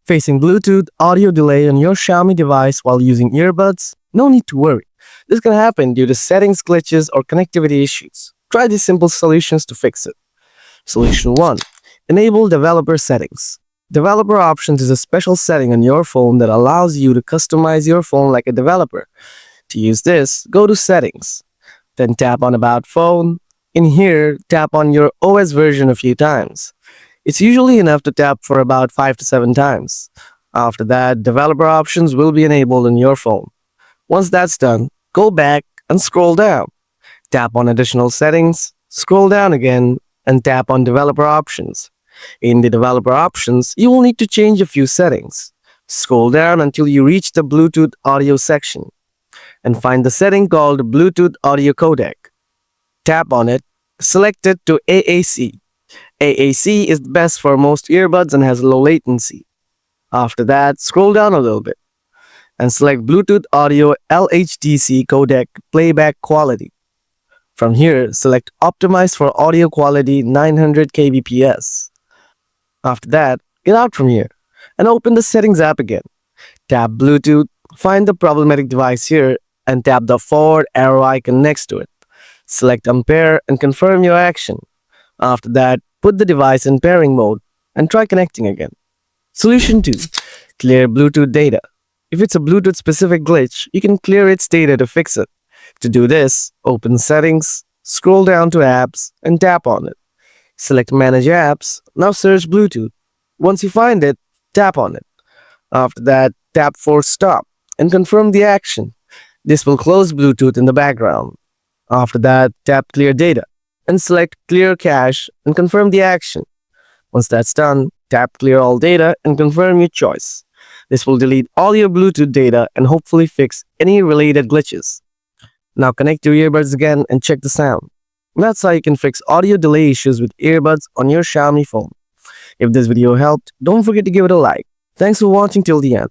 Facing Bluetooth audio delay on your Xiaomi device while using earbuds? No need to worry. This can happen due to settings glitches or connectivity issues. Try these simple solutions to fix it. Solution 1. Enable developer settings. Developer options is a special setting on your phone that allows you to customize your phone like a developer. To use this, go to Settings. Then tap on About Phone. In here, tap on your OS version a few times. It's usually enough to tap for about 5 to 7 times. After that, developer options will be enabled on your phone. Once that's done, go back and scroll down. Tap on Additional Settings, scroll down again, and tap on Developer Options. In the Developer Options, you will need to change a few settings. Scroll down until you reach the Bluetooth audio section and find the setting called Bluetooth Audio Codec. Tap on it, select it to AAC. AAC is best for most earbuds and has low latency. After that, scroll down a little bit and select Bluetooth Audio LHDC Codec Playback Quality. From here, select Optimize for Audio Quality 900 kbps. After that, get out from here and open the Settings app again. Tap Bluetooth, find the problematic device here, and tap the forward arrow icon next to it. Select Unpair and confirm your action. After that, put the device in pairing mode and try connecting again. Solution 2. Clear Bluetooth data. If it's a Bluetooth specific glitch, you can clear its data to fix it. To do this, open Settings, scroll down to Apps, and tap on it. Select Manage Apps, now search Bluetooth. Once you find it, tap on it. After that, tap Force Stop and confirm the action. This will close Bluetooth in the background. After that, tap Clear Data and select Clear Cache and confirm the action. Once that's done, tap Clear All Data and confirm your choice. This will delete all your Bluetooth data and hopefully fix any related glitches. Now connect your earbuds again and check the sound. That's how you can fix audio delay issues with earbuds on your Xiaomi phone. If this video helped, don't forget to give it a like. Thanks for watching till the end.